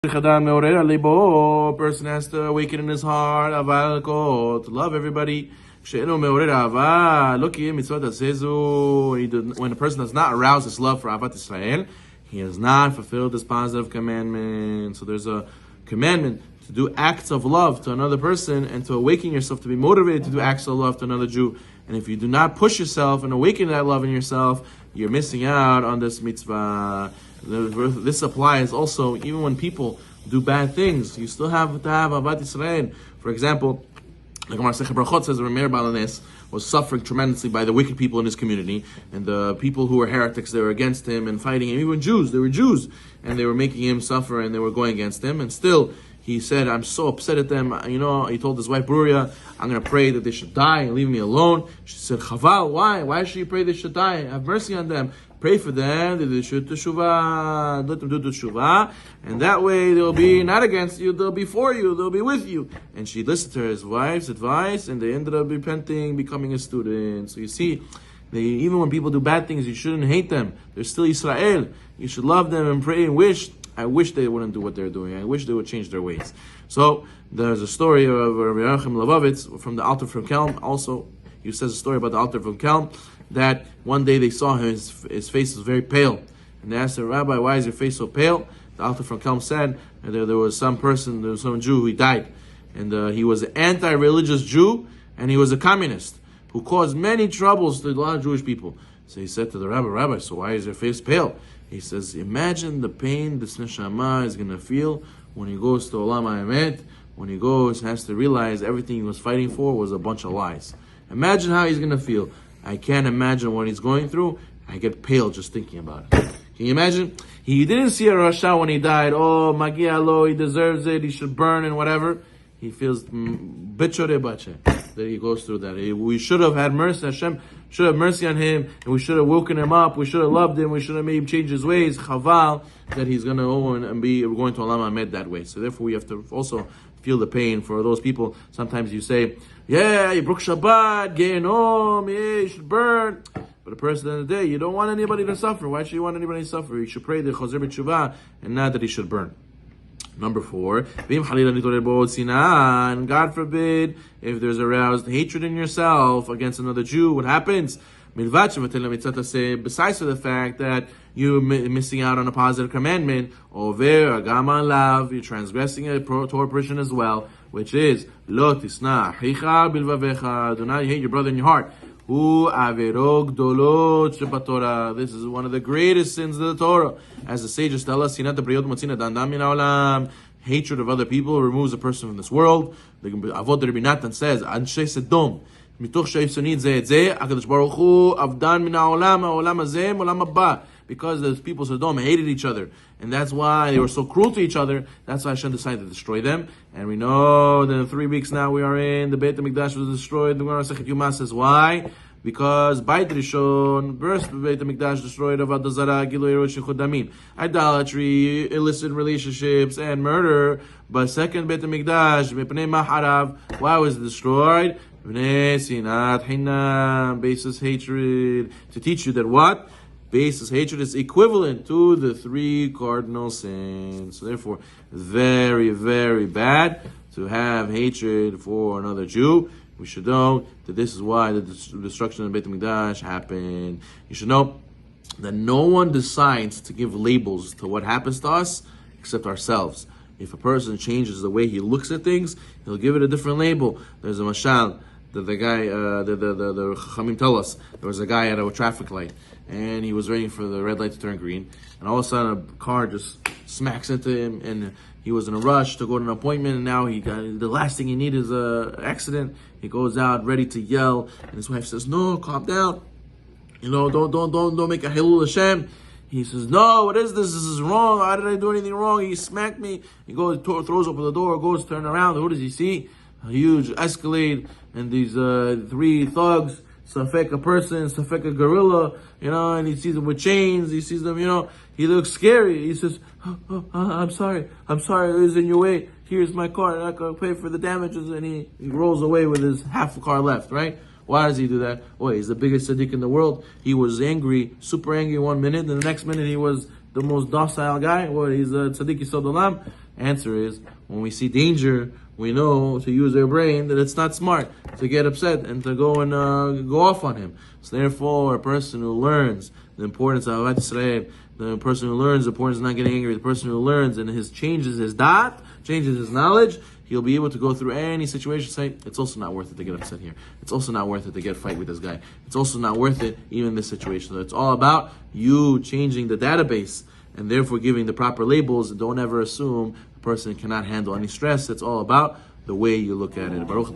A person has to awaken in his heart to love everybody. When a person does not arouse his love for Ahavat Israel, he has not fulfilled this positive commandment. So there's a commandment to do acts of love to another person and to awaken yourself to be motivated to do acts of love to another Jew. And if you do not push yourself and awaken that love in yourself, you're missing out on this mitzvah. This applies also even when people do bad things. You still have to have Ahavat Israel. For example, the Gemara Masechet Brachot says Rameir Balanes was suffering tremendously by the wicked people in his community, and the people who were heretics, they were against him and fighting him. Even Jews, they were Jews, and they were making him suffer, and they were going against him. And still, he said, "I'm so upset at them." He told his wife Bruria, "I'm going to pray that they should die and leave me alone." She said, "Chaval, why? Why should you pray they should die? Have mercy on them. Pray for them that they should teshuvah. Let them do teshuvah, and that way they'll be not against you; they'll be for you. They'll be with you." And she listened to his wife's advice, and they ended up repenting, becoming a student. So you see, even when people do bad things, you shouldn't hate them. They're still Israel. You should love them and pray and wish. I wish they wouldn't do what they're doing. I wish they would change their ways. So there's a story of Rabbi Levovitz from the Alter from Kelm. Also, he says a story about the Alter from Kelm, that one day they saw him, his face was very pale. And they asked the Rabbi, "Why is your face so pale?" The Alter from Kelm said, there was some Jew who died. And he was an anti-religious Jew, and he was a communist, who caused many troubles to a lot of Jewish people. So he said to the Rabbi, "So why is your face pale?" He says, "Imagine the pain this neshama is going to feel when he goes to Olam HaEmet, when he has to realize everything he was fighting for was a bunch of lies. Imagine how he's going to feel. I can't imagine what he's going through. I get pale just thinking about it." Can you imagine? He didn't see a Rasha when he died. "Oh, Magia lo, he deserves it, he should burn," and whatever. He feels bichore bache that he goes through that. We should have had mercy. Hashem should have mercy on him, and we should have woken him up. We should have loved him. We should have made him change his ways. Chaval that he's going to own and be going to Olam HaMed that way. So therefore, we have to also feel the pain for those people. Sometimes you say, "Yeah, you broke Shabbat, Gehenom, yeah, you should burn." But a person at the end of the day, you don't want anybody to suffer. Why should you want anybody to suffer? You should pray the Choser B'Teshuvah and not that he should burn. Number 4, and God forbid, if there's aroused hatred in yourself against another Jew, what happens? Besides for the fact that you're missing out on a positive commandment, you're transgressing a Torah provision as well, which is, do not hate your brother in your heart. This is one of the greatest sins of the Torah. As the sages tell us, Sinat hatred of other people removes a person from this world. The Ahavat Israel says, Anshe Sedom, because the people of Sodom hated each other, and that's why they were so cruel to each other. That's why Hashem decided to destroy them. And we know that in 3 weeks now we are in, the Beit HaMikdash was destroyed. The Gemara Masechet Yoma says why? Because Beit Rishon, first Beit HaMikdash destroyed, Avodah Zarah, Gilui Eruv Shechut Damim, idolatry, illicit relationships, and murder. But second Beit HaMikdash, Mipnei Maharav, why was it destroyed? Sinat, hinum, basis hatred, to teach you that what? Basis hatred is equivalent to the 3 cardinal sins. So therefore, very, very bad to have hatred for another Jew. We should know that this is why the destruction of Beit HaMikdash happened. You should know that no one decides to give labels to what happens to us except ourselves. If a person changes the way he looks at things, he'll give it a different label. There's a mashal that the guy, the Chachamim tell us, there was a guy at a traffic light, and he was waiting for the red light to turn green, and all of a sudden a car just smacks into him, and he was in a rush to go to an appointment, and now the last thing he needs is an accident. He goes out ready to yell, and his wife says, "No, calm down. Don't make a Hilul Hashem." He says, "No, what is this? This is wrong. How did I do anything wrong? He smacked me." He goes, throws open the door, goes, turn around. Who does he see? A huge Escalade, and these 3 thugs, Safek a person, Safek a gorilla, and he sees them with chains, he sees them, he looks scary. He says, I'm sorry, it was in your way. Here's my car, I'm not going to pay for the damages. And he rolls away with his half a car left, right? Why does he do that? He's the biggest tzaddik in the world. He was angry, super angry 1 minute, and the next minute he was the most docile guy. He's a tzaddik yisod olam. Answer is, when we see danger, we know to use our brain that it's not smart to get upset and to go and go off on him. So therefore, a person who learns the importance of Ahavat Israel, the person who learns the importance of not getting angry, the person who learns and changes his da'at, changes his knowledge, he'll be able to go through any situation, say, it's also not worth it to get upset here. It's also not worth it to get a fight with this guy. It's also not worth it even in this situation. So it's all about you changing the database and therefore giving the proper labels. Don't ever assume a person cannot handle any stress. It's all about the way you look at it. Baruch